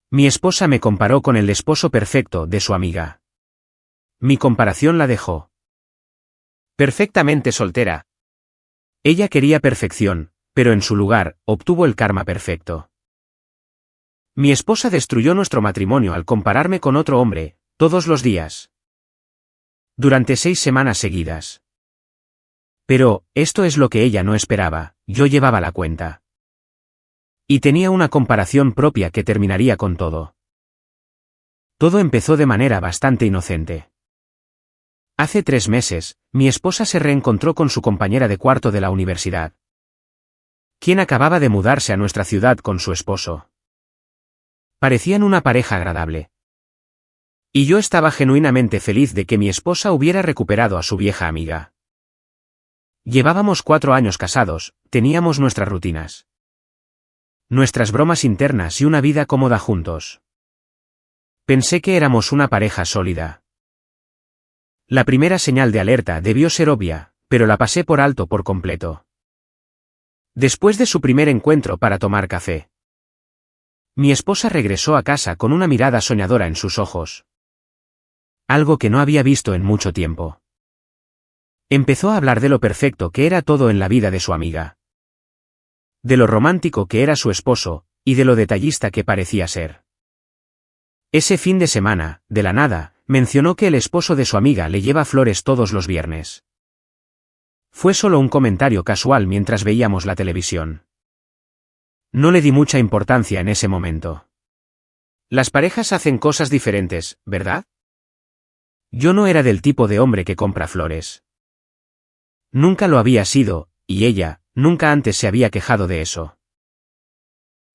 Mi esposa me comparó con el esposo perfecto de su amiga. Mi comparación la dejó perfectamente soltera. Ella quería perfección, pero en su lugar, obtuvo el karma perfecto. Mi esposa destruyó nuestro matrimonio al compararme con otro hombre, todos los días. Durante 6 semanas seguidas. Pero, esto es lo que ella no esperaba, yo llevaba la cuenta. Y tenía una comparación propia que terminaría con todo. Todo empezó de manera bastante inocente. Hace 3 meses, mi esposa se reencontró con su compañera de cuarto de la universidad, quien acababa de mudarse a nuestra ciudad con su esposo. Parecían una pareja agradable. Y yo estaba genuinamente feliz de que mi esposa hubiera recuperado a su vieja amiga. Llevábamos 4 años casados, teníamos nuestras rutinas, nuestras bromas internas y una vida cómoda juntos. Pensé que éramos una pareja sólida. La primera señal de alerta debió ser obvia, pero la pasé por alto por completo. Después de su primer encuentro para tomar café, mi esposa regresó a casa con una mirada soñadora en sus ojos. Algo que no había visto en mucho tiempo. Empezó a hablar de lo perfecto que era todo en la vida de su amiga. De lo romántico que era su esposo, y de lo detallista que parecía ser. Ese fin de semana, de la nada, mencionó que el esposo de su amiga le lleva flores todos los viernes. Fue solo un comentario casual mientras veíamos la televisión. No le di mucha importancia en ese momento. Las parejas hacen cosas diferentes, ¿verdad? Yo no era del tipo de hombre que compra flores. Nunca lo había sido, y ella, nunca antes se había quejado de eso.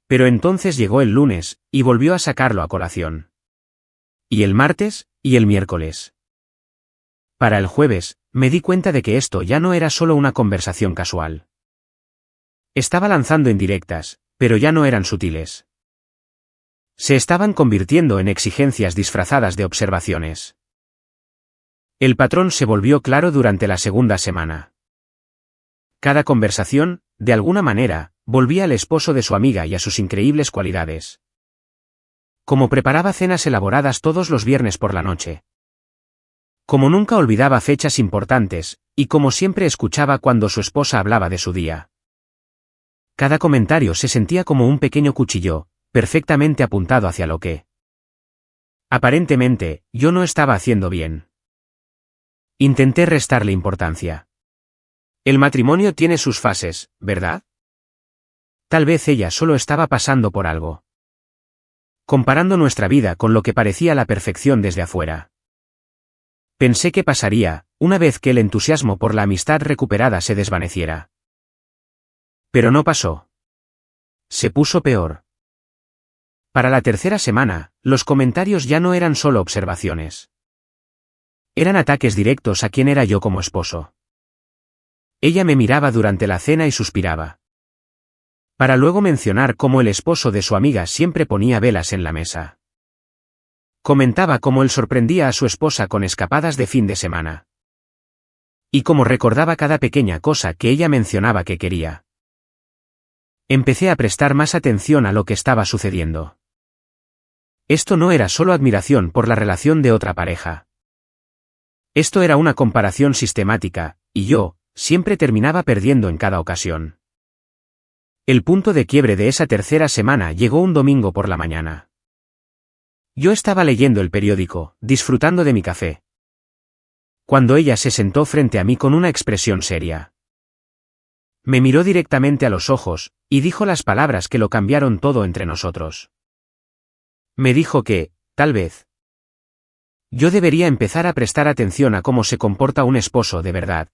Pero entonces llegó el lunes, y volvió a sacarlo a colación. Y el martes, y el miércoles. Para el jueves, me di cuenta de que esto ya no era solo una conversación casual. Estaba lanzando indirectas, pero ya no eran sutiles. Se estaban convirtiendo en exigencias disfrazadas de observaciones. El patrón se volvió claro durante la segunda semana. Cada conversación, de alguna manera, volvía al esposo de su amiga y a sus increíbles cualidades. Como preparaba cenas elaboradas todos los viernes por la noche. Como nunca olvidaba fechas importantes, y como siempre escuchaba cuando su esposa hablaba de su día. Cada comentario se sentía como un pequeño cuchillo, perfectamente apuntado hacia lo que, aparentemente, yo no estaba haciendo bien. Intenté restarle importancia. El matrimonio tiene sus fases, ¿verdad? Tal vez ella solo estaba pasando por algo. Comparando nuestra vida con lo que parecía la perfección desde afuera. Pensé que pasaría, una vez que el entusiasmo por la amistad recuperada se desvaneciera. Pero no pasó. Se puso peor. Para la tercera semana, los comentarios ya no eran solo observaciones. Eran ataques directos a quién era yo como esposo. Ella me miraba durante la cena y suspiraba. Para luego mencionar cómo el esposo de su amiga siempre ponía velas en la mesa. Comentaba cómo él sorprendía a su esposa con escapadas de fin de semana. Y cómo recordaba cada pequeña cosa que ella mencionaba que quería. Empecé a prestar más atención a lo que estaba sucediendo. Esto no era solo admiración por la relación de otra pareja. Esto era una comparación sistemática, y yo, siempre terminaba perdiendo en cada ocasión. El punto de quiebre de esa tercera semana llegó un domingo por la mañana. Yo estaba leyendo el periódico, disfrutando de mi café. Cuando ella se sentó frente a mí con una expresión seria. Me miró directamente a los ojos, y dijo las palabras que lo cambiaron todo entre nosotros. Me dijo que, tal vez, yo debería empezar a prestar atención a cómo se comporta un esposo de verdad.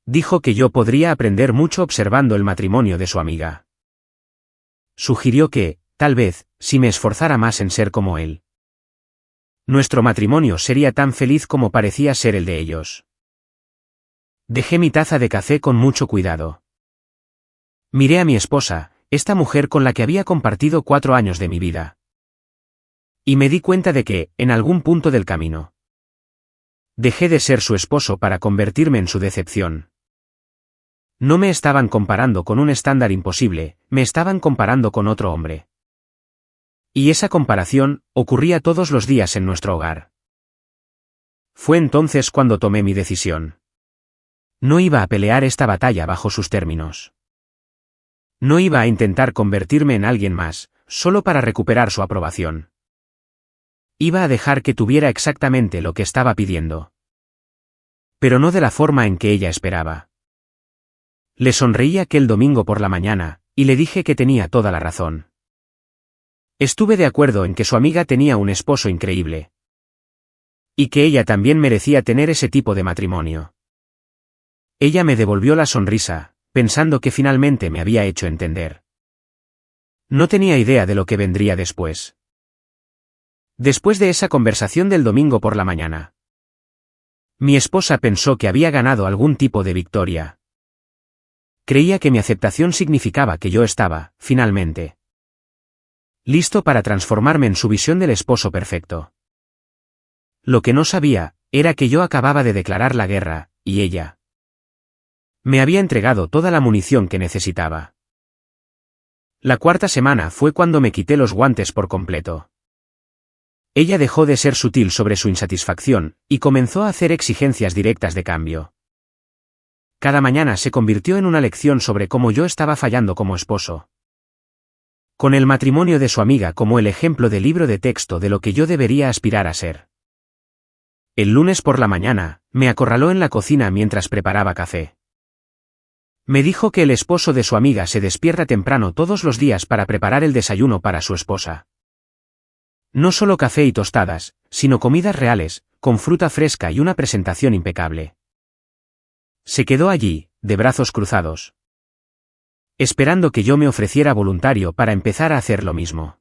Dijo que yo podría aprender mucho observando el matrimonio de su amiga. Sugirió que, tal vez, si me esforzara más en ser como él, nuestro matrimonio sería tan feliz como parecía ser el de ellos. Dejé mi taza de café con mucho cuidado. Miré a mi esposa, esta mujer con la que había compartido 4 años de mi vida. Y me di cuenta de que, en algún punto del camino, dejé de ser su esposo para convertirme en su decepción. No me estaban comparando con un estándar imposible, me estaban comparando con otro hombre. Y esa comparación ocurría todos los días en nuestro hogar. Fue entonces cuando tomé mi decisión. No iba a pelear esta batalla bajo sus términos. No iba a intentar convertirme en alguien más, solo para recuperar su aprobación. Iba a dejar que tuviera exactamente lo que estaba pidiendo. Pero no de la forma en que ella esperaba. Le sonreí aquel domingo por la mañana, y le dije que tenía toda la razón. Estuve de acuerdo en que su amiga tenía un esposo increíble. Y que ella también merecía tener ese tipo de matrimonio. Ella me devolvió la sonrisa, pensando que finalmente me había hecho entender. No tenía idea de lo que vendría después. Después de esa conversación del domingo por la mañana, mi esposa pensó que había ganado algún tipo de victoria. Creía que mi aceptación significaba que yo estaba, finalmente, listo para transformarme en su visión del esposo perfecto. Lo que no sabía, era que yo acababa de declarar la guerra, y ella me había entregado toda la munición que necesitaba. La cuarta semana fue cuando me quité los guantes por completo. Ella dejó de ser sutil sobre su insatisfacción, y comenzó a hacer exigencias directas de cambio. Cada mañana se convirtió en una lección sobre cómo yo estaba fallando como esposo. Con el matrimonio de su amiga como el ejemplo de libro de texto de lo que yo debería aspirar a ser. El lunes por la mañana, me acorraló en la cocina mientras preparaba café. Me dijo que el esposo de su amiga se despierta temprano todos los días para preparar el desayuno para su esposa. No solo café y tostadas, sino comidas reales, con fruta fresca y una presentación impecable. Se quedó allí, de brazos cruzados, esperando que yo me ofreciera voluntario para empezar a hacer lo mismo.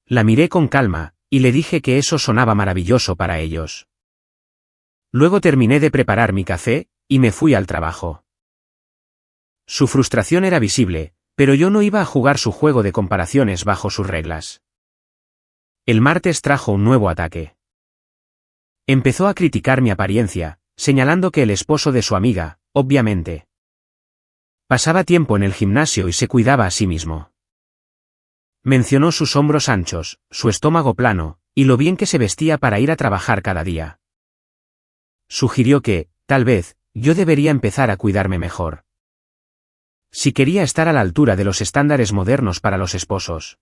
La miré con calma, y le dije que eso sonaba maravilloso para ellos. Luego terminé de preparar mi café, y me fui al trabajo. Su frustración era visible, pero yo no iba a jugar su juego de comparaciones bajo sus reglas. El martes trajo un nuevo ataque. Empezó a criticar mi apariencia, señalando que el esposo de su amiga, obviamente, pasaba tiempo en el gimnasio y se cuidaba a sí mismo. Mencionó sus hombros anchos, su estómago plano, y lo bien que se vestía para ir a trabajar cada día. Sugirió que, tal vez, yo debería empezar a cuidarme mejor. Si quería estar a la altura de los estándares modernos para los esposos.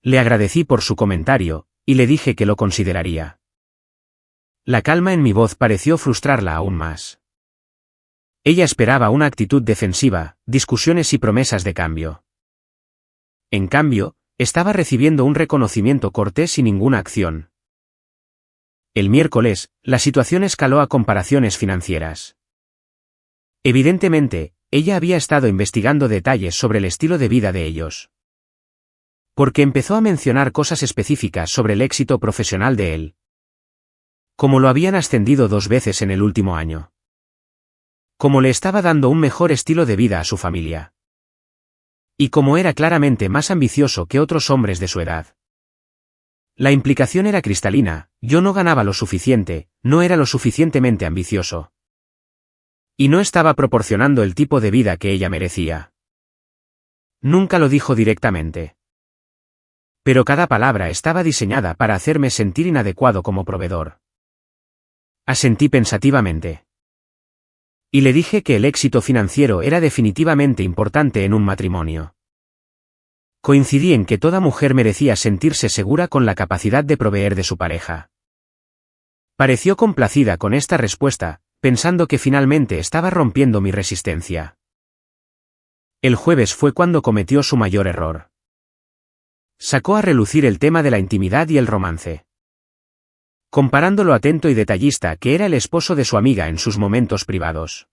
Le agradecí por su comentario, y le dije que lo consideraría. La calma en mi voz pareció frustrarla aún más. Ella esperaba una actitud defensiva, discusiones y promesas de cambio. En cambio, estaba recibiendo un reconocimiento cortés y ninguna acción. El miércoles, la situación escaló a comparaciones financieras. Evidentemente, ella había estado investigando detalles sobre el estilo de vida de ellos. Porque empezó a mencionar cosas específicas sobre el éxito profesional de él. Como lo habían ascendido 2 veces en el último año. Como le estaba dando un mejor estilo de vida a su familia. Y como era claramente más ambicioso que otros hombres de su edad. La implicación era cristalina: yo no ganaba lo suficiente, no era lo suficientemente ambicioso. Y no estaba proporcionando el tipo de vida que ella merecía. Nunca lo dijo directamente. Pero cada palabra estaba diseñada para hacerme sentir inadecuado como proveedor. Asentí pensativamente. Y le dije que el éxito financiero era definitivamente importante en un matrimonio. Coincidí en que toda mujer merecía sentirse segura con la capacidad de proveer de su pareja. Pareció complacida con esta respuesta, pensando que finalmente estaba rompiendo mi resistencia. El jueves fue cuando cometió su mayor error. Sacó a relucir el tema de la intimidad y el romance. Comparando lo atento y detallista que era el esposo de su amiga en sus momentos privados.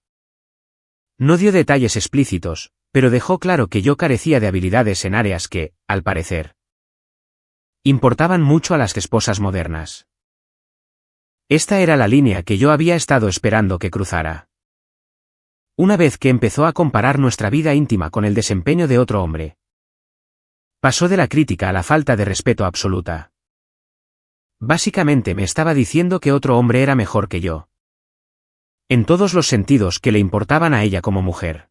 No dio detalles explícitos, pero dejó claro que yo carecía de habilidades en áreas que, al parecer, importaban mucho a las esposas modernas. Esta era la línea que yo había estado esperando que cruzara. Una vez que empezó a comparar nuestra vida íntima con el desempeño de otro hombre, pasó de la crítica a la falta de respeto absoluta. Básicamente me estaba diciendo que otro hombre era mejor que yo. En todos los sentidos que le importaban a ella como mujer.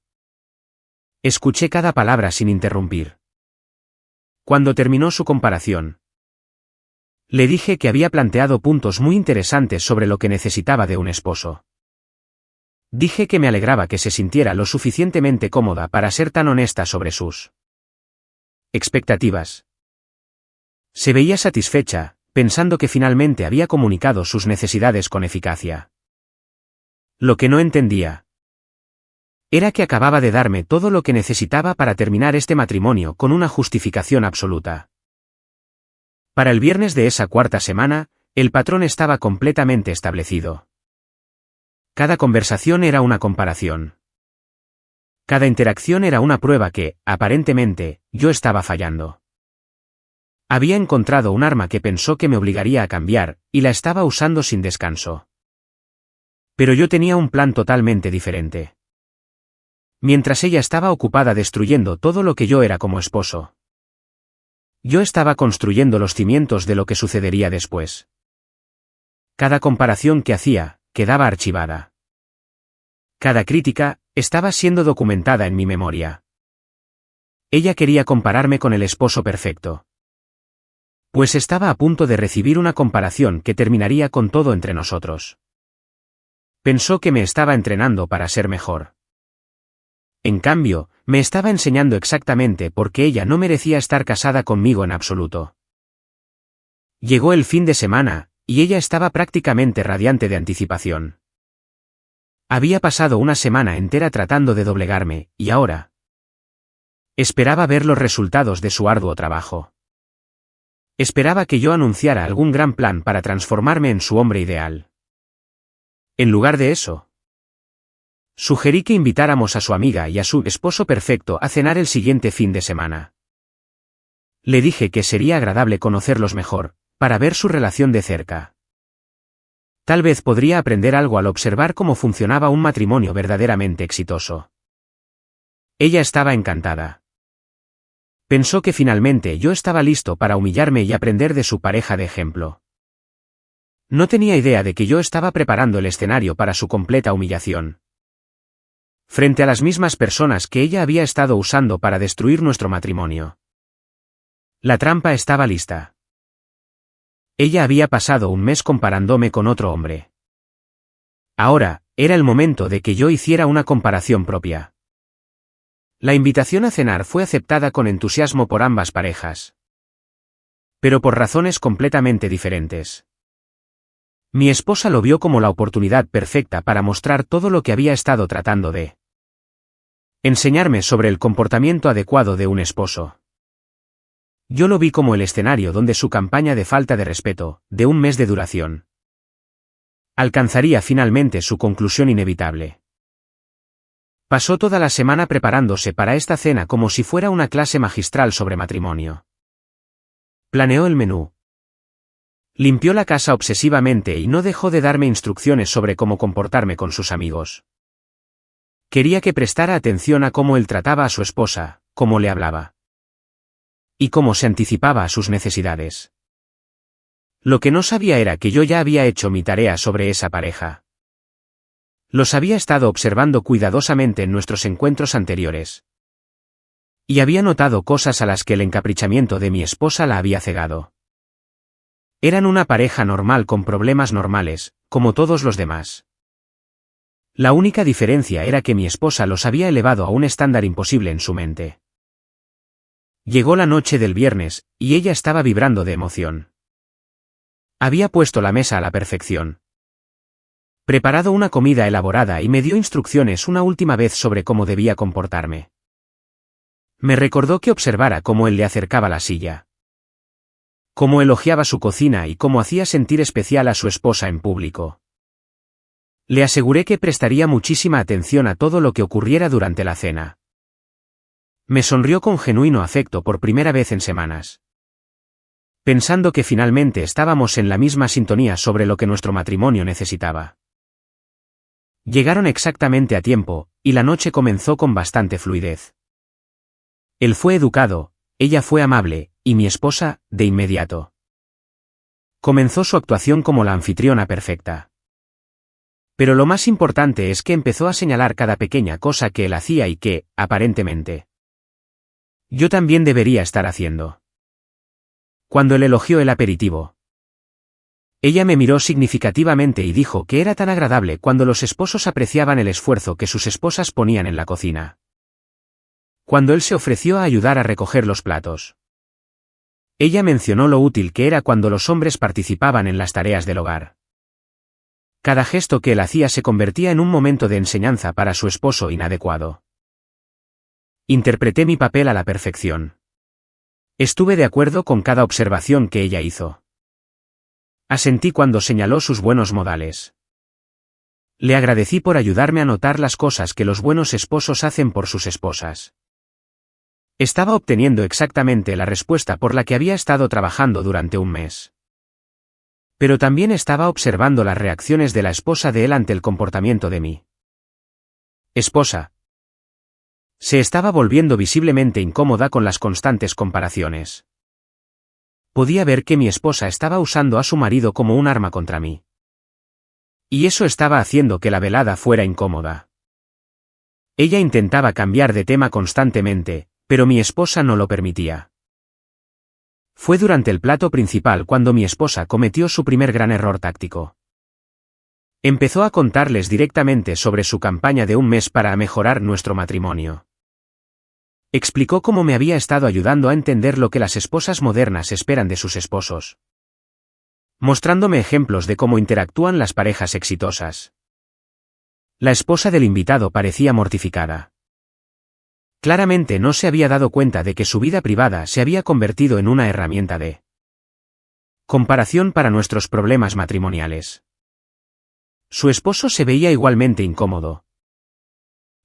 Escuché cada palabra sin interrumpir. Cuando terminó su comparación, le dije que había planteado puntos muy interesantes sobre lo que necesitaba de un esposo. Dije que me alegraba que se sintiera lo suficientemente cómoda para ser tan honesta sobre sus expectativas. Se veía satisfecha, pensando que finalmente había comunicado sus necesidades con eficacia. Lo que no entendía era que acababa de darme todo lo que necesitaba para terminar este matrimonio con una justificación absoluta. Para el viernes de esa cuarta semana, el patrón estaba completamente establecido. Cada conversación era una comparación. Cada interacción era una prueba que, aparentemente, yo estaba fallando. Había encontrado un arma que pensó que me obligaría a cambiar, y la estaba usando sin descanso. Pero yo tenía un plan totalmente diferente. Mientras ella estaba ocupada destruyendo todo lo que yo era como esposo, yo estaba construyendo los cimientos de lo que sucedería después. Cada comparación que hacía, quedaba archivada. Cada crítica, estaba siendo documentada en mi memoria. Ella quería compararme con el esposo perfecto. Pues estaba a punto de recibir una comparación que terminaría con todo entre nosotros. Pensó que me estaba entrenando para ser mejor. En cambio, me estaba enseñando exactamente por qué ella no merecía estar casada conmigo en absoluto. Llegó el fin de semana, y ella estaba prácticamente radiante de anticipación. Había pasado una semana entera tratando de doblegarme, y ahora esperaba ver los resultados de su arduo trabajo. Esperaba que yo anunciara algún gran plan para transformarme en su hombre ideal. En lugar de eso, sugerí que invitáramos a su amiga y a su esposo perfecto a cenar el siguiente fin de semana. Le dije que sería agradable conocerlos mejor, para ver su relación de cerca. Tal vez podría aprender algo al observar cómo funcionaba un matrimonio verdaderamente exitoso. Ella estaba encantada. Pensó que finalmente yo estaba listo para humillarme y aprender de su pareja de ejemplo. No tenía idea de que yo estaba preparando el escenario para su completa humillación. Frente a las mismas personas que ella había estado usando para destruir nuestro matrimonio. La trampa estaba lista. Ella había pasado un mes comparándome con otro hombre. Ahora, era el momento de que yo hiciera una comparación propia. La invitación a cenar fue aceptada con entusiasmo por ambas parejas. Pero por razones completamente diferentes. Mi esposa lo vio como la oportunidad perfecta para mostrar todo lo que había estado tratando de enseñarme sobre el comportamiento adecuado de un esposo. Yo lo vi como el escenario donde su campaña de falta de respeto, de un mes de duración, alcanzaría finalmente su conclusión inevitable. Pasó toda la semana preparándose para esta cena como si fuera una clase magistral sobre matrimonio. Planeó el menú. Limpió la casa obsesivamente y no dejó de darme instrucciones sobre cómo comportarme con sus amigos. Quería que prestara atención a cómo él trataba a su esposa, cómo le hablaba. Y cómo se anticipaba a sus necesidades. Lo que no sabía era que yo ya había hecho mi tarea sobre esa pareja. Los había estado observando cuidadosamente en nuestros encuentros anteriores. Y había notado cosas a las que el encaprichamiento de mi esposa la había cegado. Eran una pareja normal con problemas normales, como todos los demás. La única diferencia era que mi esposa los había elevado a un estándar imposible en su mente. Llegó la noche del viernes, y ella estaba vibrando de emoción. Había puesto la mesa a la perfección. Preparado una comida elaborada y me dio instrucciones una última vez sobre cómo debía comportarme. Me recordó que observara cómo él le acercaba la silla. Cómo elogiaba su cocina y cómo hacía sentir especial a su esposa en público. Le aseguré que prestaría muchísima atención a todo lo que ocurriera durante la cena. Me sonrió con genuino afecto por primera vez en semanas. Pensando que finalmente estábamos en la misma sintonía sobre lo que nuestro matrimonio necesitaba. Llegaron exactamente a tiempo, y la noche comenzó con bastante fluidez. Él fue educado, ella fue amable, y mi esposa, de inmediato. Comenzó su actuación como la anfitriona perfecta. Pero lo más importante es que empezó a señalar cada pequeña cosa que él hacía y que, aparentemente, yo también debería estar haciendo. Cuando él elogió el aperitivo. Ella me miró significativamente y dijo que era tan agradable cuando los esposos apreciaban el esfuerzo que sus esposas ponían en la cocina. Cuando él se ofreció a ayudar a recoger los platos. Ella mencionó lo útil que era cuando los hombres participaban en las tareas del hogar. Cada gesto que él hacía se convertía en un momento de enseñanza para su esposo inadecuado. Interpreté mi papel a la perfección. Estuve de acuerdo con cada observación que ella hizo. Asentí cuando señaló sus buenos modales. Le agradecí por ayudarme a notar las cosas que los buenos esposos hacen por sus esposas. Estaba obteniendo exactamente la respuesta por la que había estado trabajando durante un mes. Pero también estaba observando las reacciones de la esposa de él ante el comportamiento de mi esposa. Se estaba volviendo visiblemente incómoda con las constantes comparaciones. Podía ver que mi esposa estaba usando a su marido como un arma contra mí. Y eso estaba haciendo que la velada fuera incómoda. Ella intentaba cambiar de tema constantemente, pero mi esposa no lo permitía. Fue durante el plato principal cuando mi esposa cometió su primer gran error táctico. Empezó a contarles directamente sobre su campaña de un mes para mejorar nuestro matrimonio. Explicó cómo me había estado ayudando a entender lo que las esposas modernas esperan de sus esposos. Mostrándome ejemplos de cómo interactúan las parejas exitosas. La esposa del invitado parecía mortificada. Claramente no se había dado cuenta de que su vida privada se había convertido en una herramienta de comparación para nuestros problemas matrimoniales. Su esposo se veía igualmente incómodo.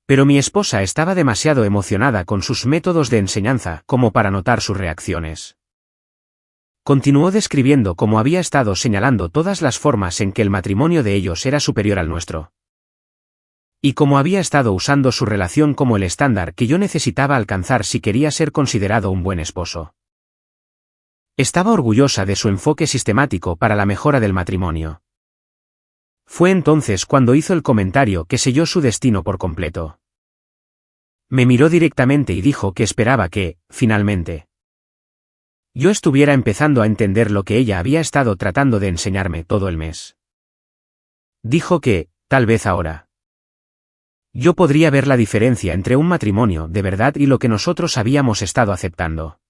Pero mi esposa estaba demasiado emocionada con sus métodos de enseñanza como para notar sus reacciones. Continuó describiendo cómo había estado señalando todas las formas en que el matrimonio de ellos era superior al nuestro. Y cómo había estado usando su relación como el estándar que yo necesitaba alcanzar si quería ser considerado un buen esposo. Estaba orgullosa de su enfoque sistemático para la mejora del matrimonio. Fue entonces cuando hizo el comentario que selló su destino por completo. Me miró directamente y dijo que esperaba que, finalmente, yo estuviera empezando a entender lo que ella había estado tratando de enseñarme todo el mes. Dijo que, tal vez ahora, yo podría ver la diferencia entre un matrimonio de verdad y lo que nosotros habíamos estado aceptando.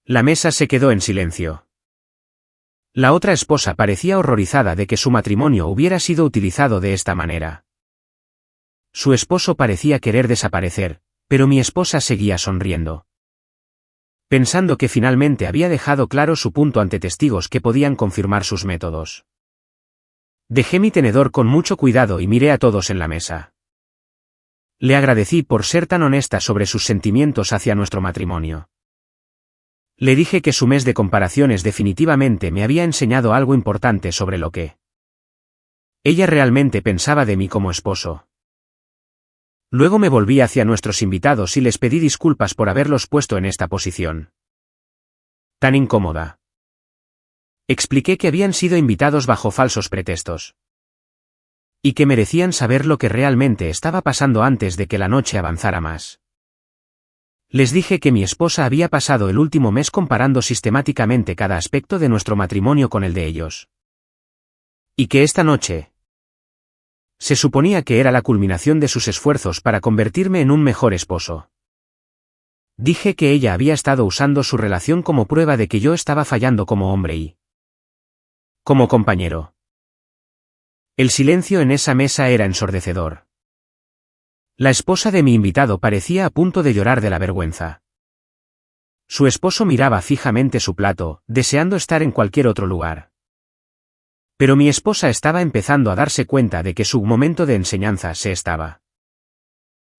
La mesa se quedó en silencio. La otra esposa parecía horrorizada de que su matrimonio hubiera sido utilizado de esta manera. Su esposo parecía querer desaparecer, pero mi esposa seguía sonriendo. Pensando que finalmente había dejado claro su punto ante testigos que podían confirmar sus métodos. Dejé mi tenedor con mucho cuidado y miré a todos en la mesa. Le agradecí por ser tan honesta sobre sus sentimientos hacia nuestro matrimonio. Le dije que su mes de comparaciones definitivamente me había enseñado algo importante sobre lo que ella realmente pensaba de mí como esposo. Luego me volví hacia nuestros invitados y les pedí disculpas por haberlos puesto en esta posición tan incómoda. Expliqué que habían sido invitados bajo falsos pretextos. Y que merecían saber lo que realmente estaba pasando antes de que la noche avanzara más. Les dije que mi esposa había pasado el último mes comparando sistemáticamente cada aspecto de nuestro matrimonio con el de ellos. Y que esta noche se suponía que era la culminación de sus esfuerzos para convertirme en un mejor esposo. Dije que ella había estado usando su relación como prueba de que yo estaba fallando como hombre y como compañero. El silencio en esa mesa era ensordecedor. La esposa de mi invitado parecía a punto de llorar de la vergüenza. Su esposo miraba fijamente su plato, deseando estar en cualquier otro lugar. Pero mi esposa estaba empezando a darse cuenta de que su momento de enseñanza se estaba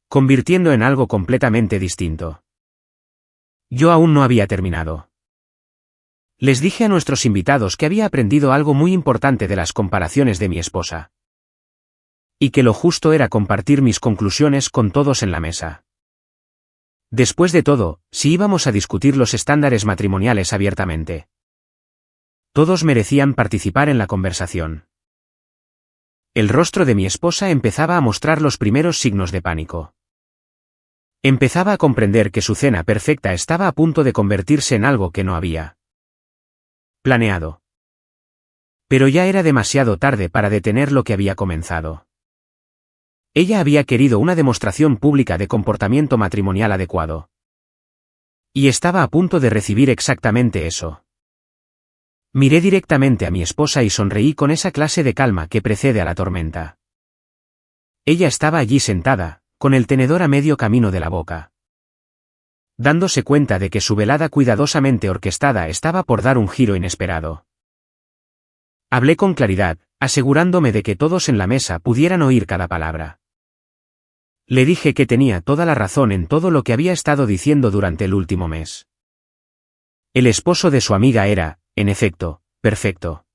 convirtiendo en algo completamente distinto. Yo aún no había terminado. Les dije a nuestros invitados que había aprendido algo muy importante de las comparaciones de mi esposa. Y que lo justo era compartir mis conclusiones con todos en la mesa. Después de todo, si íbamos a discutir los estándares matrimoniales abiertamente, todos merecían participar en la conversación. El rostro de mi esposa empezaba a mostrar los primeros signos de pánico. Empezaba a comprender que su cena perfecta estaba a punto de convertirse en algo que no había planeado. Pero ya era demasiado tarde para detener lo que había comenzado. Ella había querido una demostración pública de comportamiento matrimonial adecuado. Y estaba a punto de recibir exactamente eso. Miré directamente a mi esposa y sonreí con esa clase de calma que precede a la tormenta. Ella estaba allí sentada, con el tenedor a medio camino de la boca, dándose cuenta de que su velada cuidadosamente orquestada estaba por dar un giro inesperado. Hablé con claridad, asegurándome de que todos en la mesa pudieran oír cada palabra. Le dije que tenía toda la razón en todo lo que había estado diciendo durante el último mes. El esposo de su amiga era, en efecto, perfecto.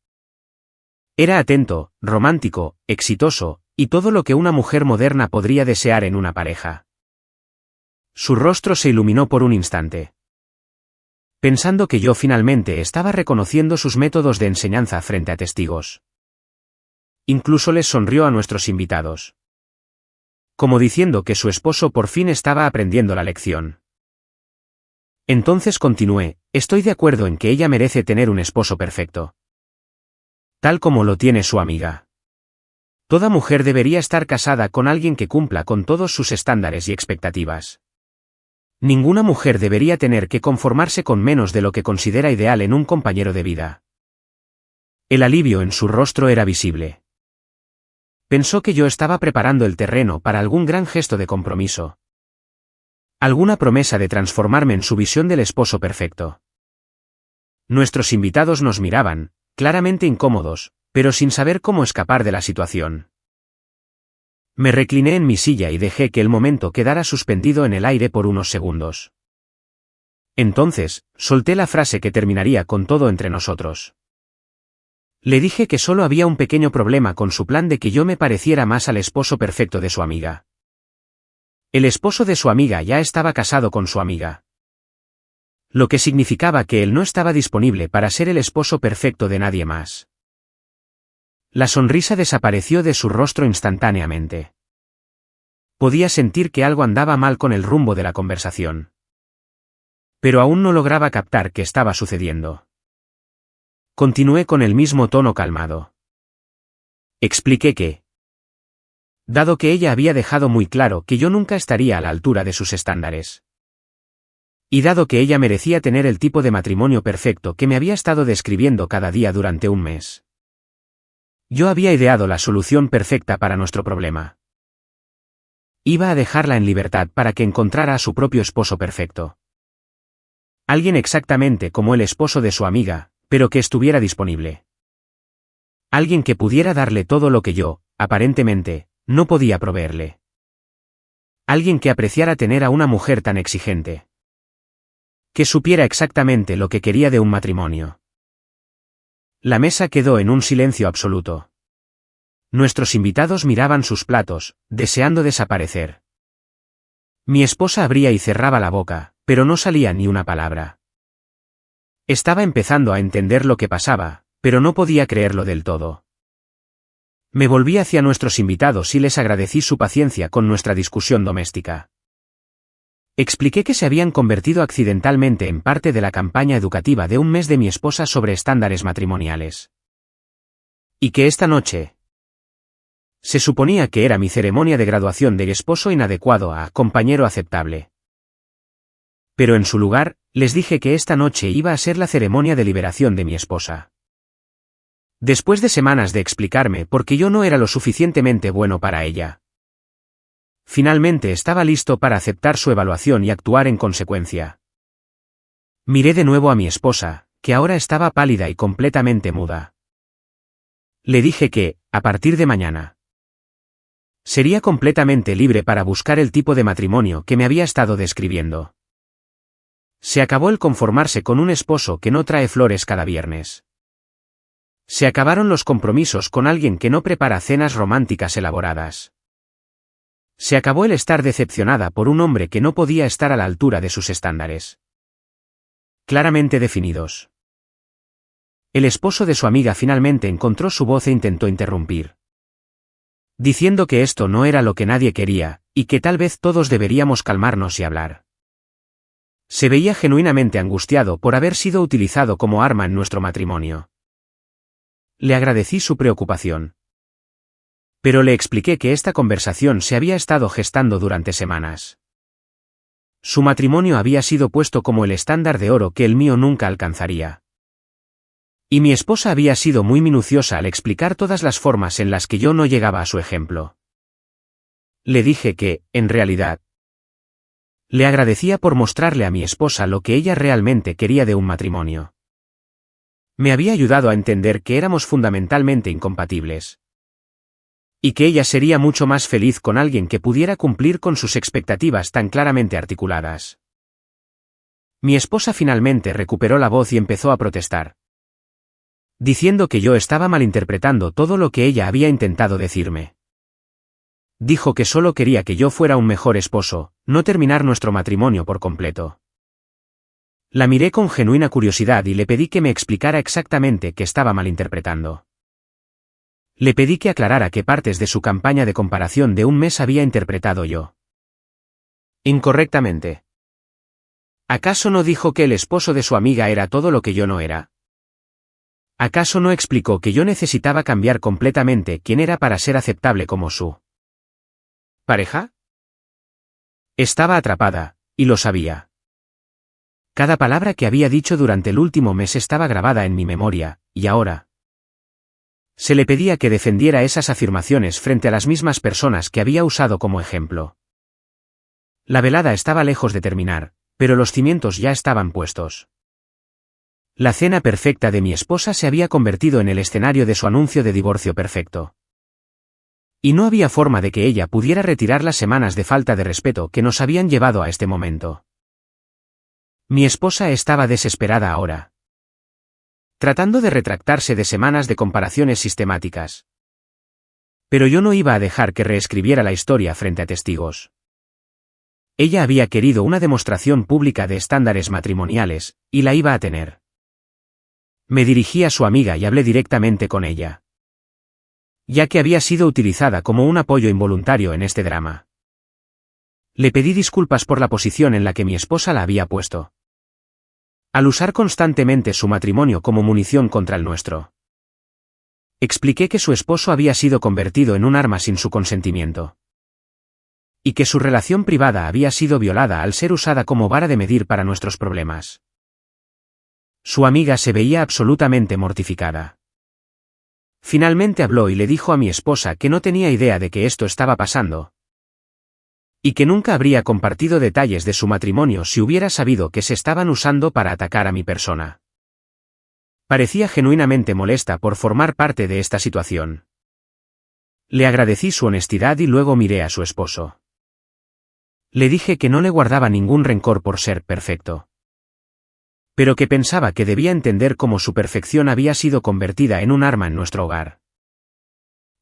Era atento, romántico, exitoso, y todo lo que una mujer moderna podría desear en una pareja. Su rostro se iluminó por un instante. Pensando que yo finalmente estaba reconociendo sus métodos de enseñanza frente a testigos. Incluso les sonrió a nuestros invitados, como diciendo que su esposo por fin estaba aprendiendo la lección. Entonces continué, estoy de acuerdo en que ella merece tener un esposo perfecto, tal como lo tiene su amiga. Toda mujer debería estar casada con alguien que cumpla con todos sus estándares y expectativas. Ninguna mujer debería tener que conformarse con menos de lo que considera ideal en un compañero de vida. El alivio en su rostro era visible. Pensó que yo estaba preparando el terreno para algún gran gesto de compromiso. Alguna promesa de transformarme en su visión del esposo perfecto. Nuestros invitados nos miraban, claramente incómodos, pero sin saber cómo escapar de la situación. Me recliné en mi silla y dejé que el momento quedara suspendido en el aire por unos segundos. Entonces, solté la frase que terminaría con todo entre nosotros. Le dije que solo había un pequeño problema con su plan de que yo me pareciera más al esposo perfecto de su amiga. El esposo de su amiga ya estaba casado con su amiga, lo que significaba que él no estaba disponible para ser el esposo perfecto de nadie más. La sonrisa desapareció de su rostro instantáneamente. Podía sentir que algo andaba mal con el rumbo de la conversación. Pero aún no lograba captar qué estaba sucediendo. Continué con el mismo tono calmado. Expliqué que, dado que ella había dejado muy claro que yo nunca estaría a la altura de sus estándares, y dado que ella merecía tener el tipo de matrimonio perfecto que me había estado describiendo cada día durante un mes, yo había ideado la solución perfecta para nuestro problema. Iba a dejarla en libertad para que encontrara a su propio esposo perfecto. Alguien exactamente como el esposo de su amiga, pero que estuviera disponible. Alguien que pudiera darle todo lo que yo, aparentemente, no podía proveerle. Alguien que apreciara tener a una mujer tan exigente. Que supiera exactamente lo que quería de un matrimonio. La mesa quedó en un silencio absoluto. Nuestros invitados miraban sus platos, deseando desaparecer. Mi esposa abría y cerraba la boca, pero no salía ni una palabra. Estaba empezando a entender lo que pasaba, pero no podía creerlo del todo. Me volví hacia nuestros invitados y les agradecí su paciencia con nuestra discusión doméstica. Expliqué que se habían convertido accidentalmente en parte de la campaña educativa de un mes de mi esposa sobre estándares matrimoniales. Y que esta noche se suponía que era mi ceremonia de graduación de esposo inadecuado a compañero aceptable. Pero en su lugar, les dije que esta noche iba a ser la ceremonia de liberación de mi esposa. Después de semanas de explicarme por qué yo no era lo suficientemente bueno para ella, finalmente estaba listo para aceptar su evaluación y actuar en consecuencia. Miré de nuevo a mi esposa, que ahora estaba pálida y completamente muda. Le dije que, a partir de mañana, sería completamente libre para buscar el tipo de matrimonio que me había estado describiendo. Se acabó el conformarse con un esposo que no trae flores cada viernes. Se acabaron los compromisos con alguien que no prepara cenas románticas elaboradas. Se acabó el estar decepcionada por un hombre que no podía estar a la altura de sus estándares claramente definidos. El esposo de su amiga finalmente encontró su voz e intentó interrumpir, diciendo que esto no era lo que nadie quería, y que tal vez todos deberíamos calmarnos y hablar. Se veía genuinamente angustiado por haber sido utilizado como arma en nuestro matrimonio. Le agradecí su preocupación. Pero le expliqué que esta conversación se había estado gestando durante semanas. Su matrimonio había sido puesto como el estándar de oro que el mío nunca alcanzaría. Y mi esposa había sido muy minuciosa al explicar todas las formas en las que yo no llegaba a su ejemplo. Le dije que, en realidad, le agradecía por mostrarle a mi esposa lo que ella realmente quería de un matrimonio. Me había ayudado a entender que éramos fundamentalmente incompatibles. Y que ella sería mucho más feliz con alguien que pudiera cumplir con sus expectativas tan claramente articuladas. Mi esposa finalmente recuperó la voz y empezó a protestar, diciendo que yo estaba malinterpretando todo lo que ella había intentado decirme. Dijo que solo quería que yo fuera un mejor esposo, no terminar nuestro matrimonio por completo. La miré con genuina curiosidad y le pedí que me explicara exactamente qué estaba malinterpretando. Le pedí que aclarara qué partes de su campaña de comparación de un mes había interpretado yo incorrectamente. ¿Acaso no dijo que el esposo de su amiga era todo lo que yo no era? ¿Acaso no explicó que yo necesitaba cambiar completamente quién era para ser aceptable como su pareja? Estaba atrapada, y lo sabía. Cada palabra que había dicho durante el último mes estaba grabada en mi memoria, y ahora se le pedía que defendiera esas afirmaciones frente a las mismas personas que había usado como ejemplo. La velada estaba lejos de terminar, pero los cimientos ya estaban puestos. La cena perfecta de mi esposa se había convertido en el escenario de su anuncio de divorcio perfecto. Y no había forma de que ella pudiera retirar las semanas de falta de respeto que nos habían llevado a este momento. Mi esposa estaba desesperada ahora, tratando de retractarse de semanas de comparaciones sistemáticas. Pero yo no iba a dejar que reescribiera la historia frente a testigos. Ella había querido una demostración pública de estándares matrimoniales, y la iba a tener. Me dirigí a su amiga y hablé directamente con ella, ya que había sido utilizada como un apoyo involuntario en este drama. Le pedí disculpas por la posición en la que mi esposa la había puesto, al usar constantemente su matrimonio como munición contra el nuestro. Expliqué que su esposo había sido convertido en un arma sin su consentimiento, y que su relación privada había sido violada al ser usada como vara de medir para nuestros problemas. Su amiga se veía absolutamente mortificada. Finalmente habló y le dijo a mi esposa que no tenía idea de que esto estaba pasando, y que nunca habría compartido detalles de su matrimonio si hubiera sabido que se estaban usando para atacar a mi persona. Parecía genuinamente molesta por formar parte de esta situación. Le agradecí su honestidad y luego miré a su esposo. Le dije que no le guardaba ningún rencor por ser perfecto, pero que pensaba que debía entender cómo su perfección había sido convertida en un arma en nuestro hogar.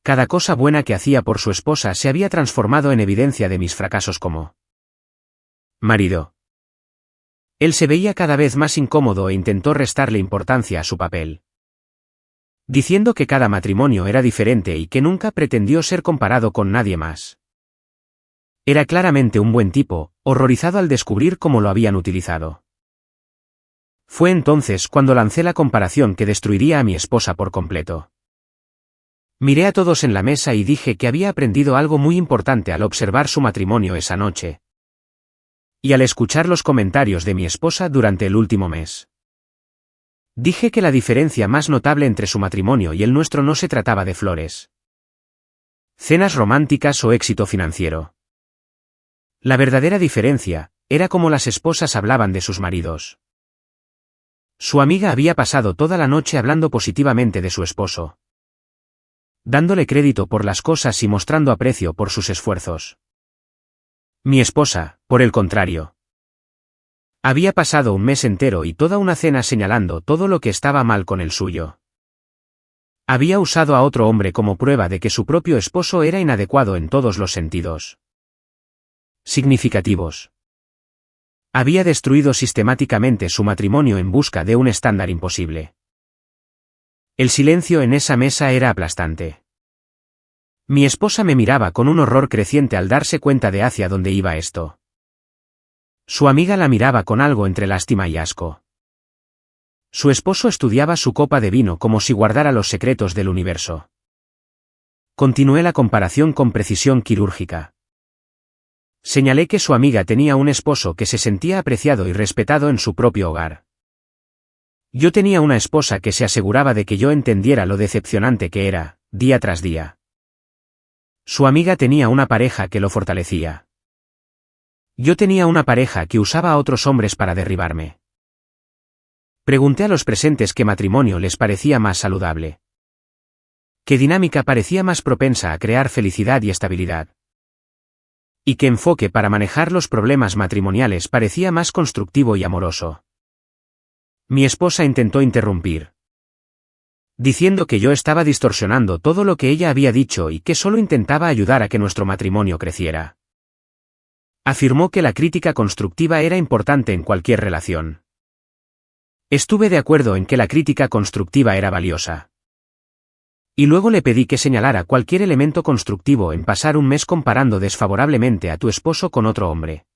Cada cosa buena que hacía por su esposa se había transformado en evidencia de mis fracasos como marido. Él se veía cada vez más incómodo e intentó restarle importancia a su papel, diciendo que cada matrimonio era diferente y que nunca pretendió ser comparado con nadie más. Era claramente un buen tipo, horrorizado al descubrir cómo lo habían utilizado. Fue entonces cuando lancé la comparación que destruiría a mi esposa por completo. Miré a todos en la mesa y dije que había aprendido algo muy importante al observar su matrimonio esa noche, y al escuchar los comentarios de mi esposa durante el último mes. Dije que la diferencia más notable entre su matrimonio y el nuestro no se trataba de flores, cenas románticas o éxito financiero. La verdadera diferencia era cómo las esposas hablaban de sus maridos. Su amiga había pasado toda la noche hablando positivamente de su esposo, dándole crédito por las cosas y mostrando aprecio por sus esfuerzos. Mi esposa, por el contrario, había pasado un mes entero y toda una cena señalando todo lo que estaba mal con el suyo. Había usado a otro hombre como prueba de que su propio esposo era inadecuado en todos los sentidos significativos. Había destruido sistemáticamente su matrimonio en busca de un estándar imposible. El silencio en esa mesa era aplastante. Mi esposa me miraba con un horror creciente al darse cuenta de hacia dónde iba esto. Su amiga la miraba con algo entre lástima y asco. Su esposo estudiaba su copa de vino como si guardara los secretos del universo. Continué la comparación con precisión quirúrgica. Señalé que su amiga tenía un esposo que se sentía apreciado y respetado en su propio hogar. Yo tenía una esposa que se aseguraba de que yo entendiera lo decepcionante que era, día tras día. Su amiga tenía una pareja que lo fortalecía. Yo tenía una pareja que usaba a otros hombres para derribarme. Pregunté a los presentes qué matrimonio les parecía más saludable. ¿Qué dinámica parecía más propensa a crear felicidad y estabilidad? ¿Y qué enfoque para manejar los problemas matrimoniales parecía más constructivo y amoroso? Mi esposa intentó interrumpir, diciendo que yo estaba distorsionando todo lo que ella había dicho y que solo intentaba ayudar a que nuestro matrimonio creciera. Afirmó que la crítica constructiva era importante en cualquier relación. Estuve de acuerdo en que la crítica constructiva era valiosa. Y luego le pedí que señalara cualquier elemento constructivo en pasar un mes comparando desfavorablemente a tu esposo con otro hombre.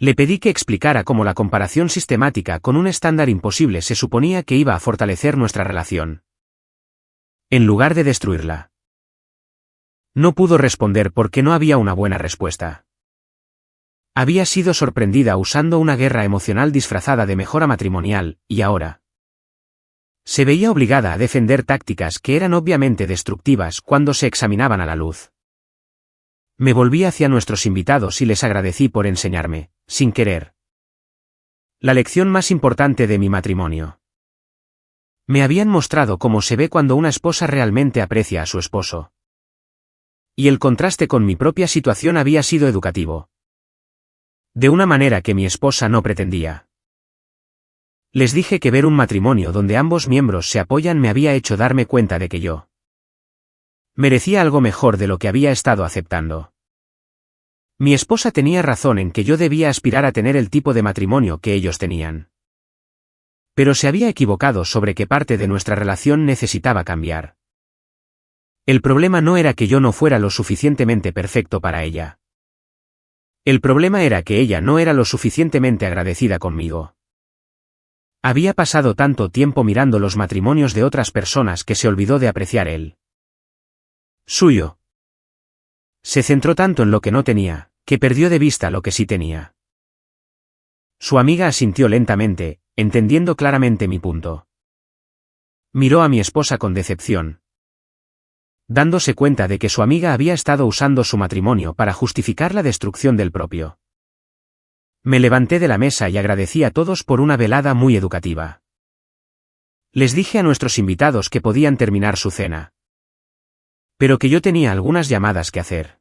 Le pedí que explicara cómo la comparación sistemática con un estándar imposible se suponía que iba a fortalecer nuestra relación, en lugar de destruirla. No pudo responder porque no había una buena respuesta. Había sido sorprendida usando una guerra emocional disfrazada de mejora matrimonial, y ahora se veía obligada a defender tácticas que eran obviamente destructivas cuando se examinaban a la luz. Me volví hacia nuestros invitados y les agradecí por enseñarme, sin querer, la lección más importante de mi matrimonio. Me habían mostrado cómo se ve cuando una esposa realmente aprecia a su esposo. Y el contraste con mi propia situación había sido educativo. De una manera que mi esposa no pretendía. Les dije que ver un matrimonio donde ambos miembros se apoyan me había hecho darme cuenta de que yo merecía algo mejor de lo que había estado aceptando. Mi esposa tenía razón en que yo debía aspirar a tener el tipo de matrimonio que ellos tenían. Pero se había equivocado sobre qué parte de nuestra relación necesitaba cambiar. El problema no era que yo no fuera lo suficientemente perfecto para ella. El problema era que ella no era lo suficientemente agradecida conmigo. Había pasado tanto tiempo mirando los matrimonios de otras personas que se olvidó de apreciar el suyo. Se centró tanto en lo que no tenía, que perdió de vista lo que sí tenía. Su amiga asintió lentamente, entendiendo claramente mi punto. Miró a mi esposa con decepción, dándose cuenta de que su amiga había estado usando su matrimonio para justificar la destrucción del propio. Me levanté de la mesa y agradecí a todos por una velada muy educativa. Les dije a nuestros invitados que podían terminar su cena, pero que yo tenía algunas llamadas que hacer.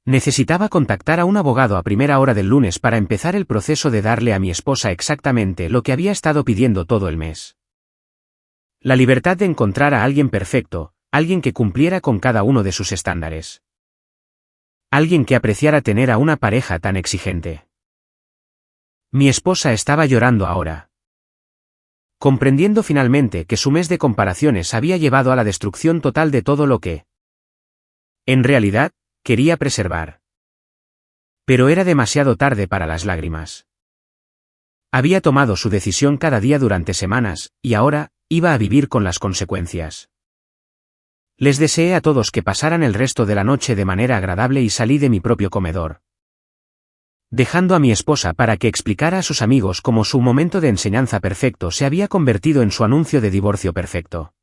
Necesitaba contactar a un abogado a primera hora del lunes para empezar el proceso de darle a mi esposa exactamente lo que había estado pidiendo todo el mes. La libertad de encontrar a alguien perfecto, alguien que cumpliera con cada uno de sus estándares. Alguien que apreciara tener a una pareja tan exigente. Mi esposa estaba llorando ahora, comprendiendo finalmente que su mes de comparaciones había llevado a la destrucción total de todo lo que, en realidad, quería preservar. Pero era demasiado tarde para las lágrimas. Había tomado su decisión cada día durante semanas, y ahora, iba a vivir con las consecuencias. Les deseé a todos que pasaran el resto de la noche de manera agradable y salí de mi propio comedor, dejando a mi esposa para que explicara a sus amigos cómo su momento de enseñanza perfecto se había convertido en su anuncio de divorcio perfecto.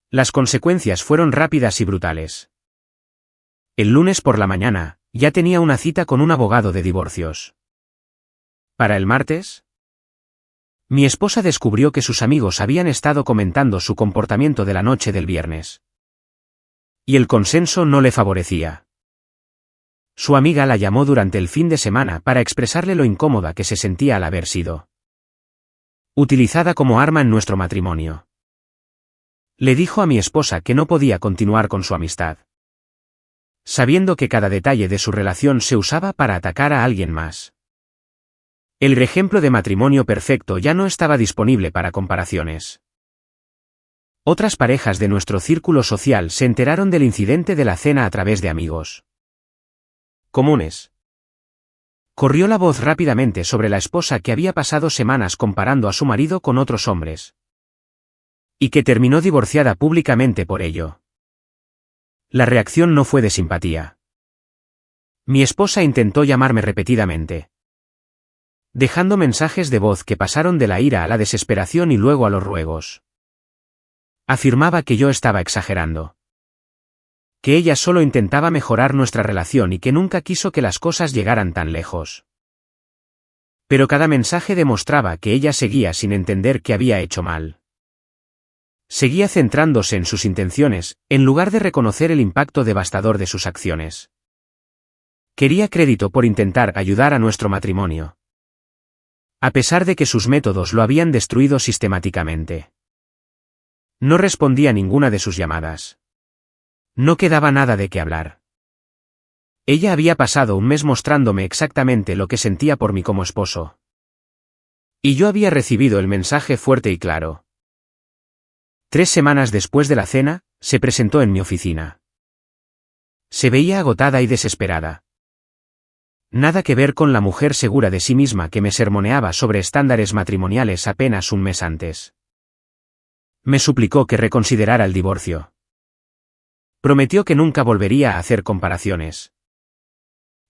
Las consecuencias fueron rápidas y brutales. El lunes por la mañana, ya tenía una cita con un abogado de divorcios. ¿Para el martes? Mi esposa descubrió que sus amigos habían estado comentando su comportamiento de la noche del viernes. Y el consenso no le favorecía. Su amiga la llamó durante el fin de semana para expresarle lo incómoda que se sentía al haber sido utilizada como arma en nuestro matrimonio. Le dijo a mi esposa que no podía continuar con su amistad, sabiendo que cada detalle de su relación se usaba para atacar a alguien más. El ejemplo de matrimonio perfecto ya no estaba disponible para comparaciones. Otras parejas de nuestro círculo social se enteraron del incidente de la cena a través de amigos comunes. Corrió la voz rápidamente sobre la esposa que había pasado semanas comparando a su marido con otros hombres. Y que terminó divorciada públicamente por ello. La reacción no fue de simpatía. Mi esposa intentó llamarme repetidamente, dejando mensajes de voz que pasaron de la ira a la desesperación y luego a los ruegos. Afirmaba que yo estaba exagerando. Que ella solo intentaba mejorar nuestra relación y que nunca quiso que las cosas llegaran tan lejos. Pero cada mensaje demostraba que ella seguía sin entender que había hecho mal. Seguía centrándose en sus intenciones, en lugar de reconocer el impacto devastador de sus acciones. Quería crédito por intentar ayudar a nuestro matrimonio. A pesar de que sus métodos lo habían destruido sistemáticamente. No respondía a ninguna de sus llamadas. No quedaba nada de qué hablar. Ella había pasado un mes mostrándome exactamente lo que sentía por mí como esposo. Y yo había recibido el mensaje fuerte y claro. 3 semanas después de la cena, se presentó en mi oficina. Se veía agotada y desesperada. Nada que ver con la mujer segura de sí misma que me sermoneaba sobre estándares matrimoniales apenas un mes antes. Me suplicó que reconsiderara el divorcio. Prometió que nunca volvería a hacer comparaciones.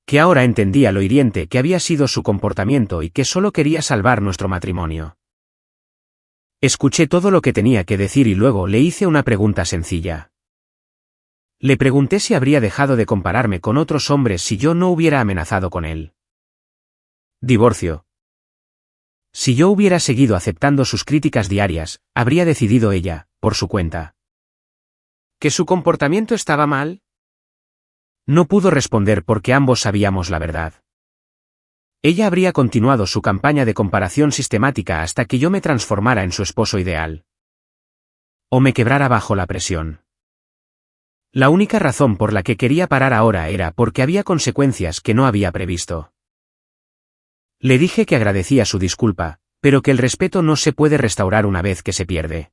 Que ahora entendía lo hiriente que había sido su comportamiento y que solo quería salvar nuestro matrimonio. Escuché todo lo que tenía que decir y luego le hice una pregunta sencilla. Le pregunté si habría dejado de compararme con otros hombres si yo no hubiera amenazado con él. Divorcio. Si yo hubiera seguido aceptando sus críticas diarias, habría decidido ella, por su cuenta. ¿Que su comportamiento estaba mal? No pudo responder porque ambos sabíamos la verdad. Ella habría continuado su campaña de comparación sistemática hasta que yo me transformara en su esposo ideal. O me quebrara bajo la presión. La única razón por la que quería parar ahora era porque había consecuencias que no había previsto. Le dije que agradecía su disculpa, pero que el respeto no se puede restaurar una vez que se pierde.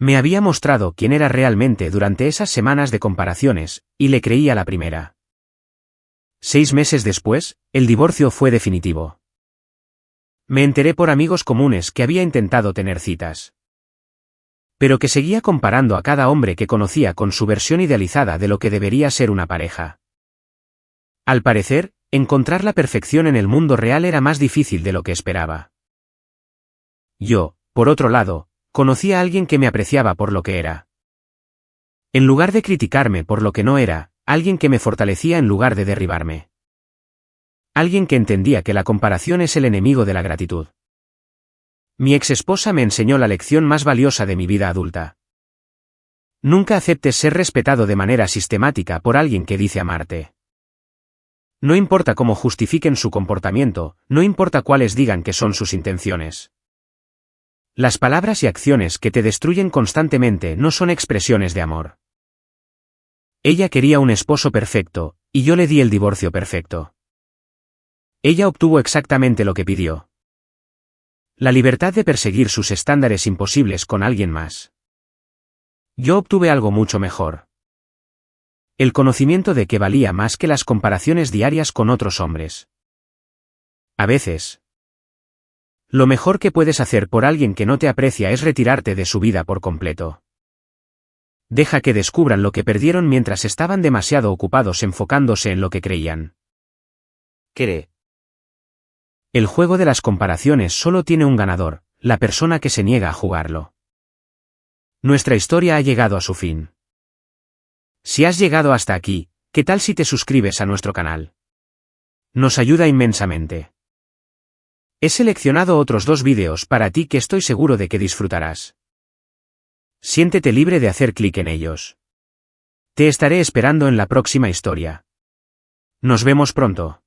Me había mostrado quién era realmente durante esas semanas de comparaciones, y le creí a la primera. 6 meses después, el divorcio fue definitivo. Me enteré por amigos comunes que había intentado tener citas. Pero que seguía comparando a cada hombre que conocía con su versión idealizada de lo que debería ser una pareja. Al parecer, encontrar la perfección en el mundo real era más difícil de lo que esperaba. Yo, por otro lado, conocí a alguien que me apreciaba por lo que era. En lugar de criticarme por lo que no era, alguien que me fortalecía en lugar de derribarme. Alguien que entendía que la comparación es el enemigo de la gratitud. Mi exesposa me enseñó la lección más valiosa de mi vida adulta. Nunca aceptes ser respetado de manera sistemática por alguien que dice amarte. No importa cómo justifiquen su comportamiento, no importa cuáles digan que son sus intenciones. Las palabras y acciones que te destruyen constantemente no son expresiones de amor. Ella quería un esposo perfecto, y yo le di el divorcio perfecto. Ella obtuvo exactamente lo que pidió. La libertad de perseguir sus estándares imposibles con alguien más. Yo obtuve algo mucho mejor. El conocimiento de que valía más que las comparaciones diarias con otros hombres. A veces, lo mejor que puedes hacer por alguien que no te aprecia es retirarte de su vida por completo. Deja que descubran lo que perdieron mientras estaban demasiado ocupados enfocándose en lo que creían. ¿Qué? El juego de las comparaciones solo tiene un ganador, la persona que se niega a jugarlo. Nuestra historia ha llegado a su fin. Si has llegado hasta aquí, ¿qué tal si te suscribes a nuestro canal? Nos ayuda inmensamente. He seleccionado otros 2 vídeos para ti que estoy seguro de que disfrutarás. Siéntete libre de hacer clic en ellos. Te estaré esperando en la próxima historia. Nos vemos pronto.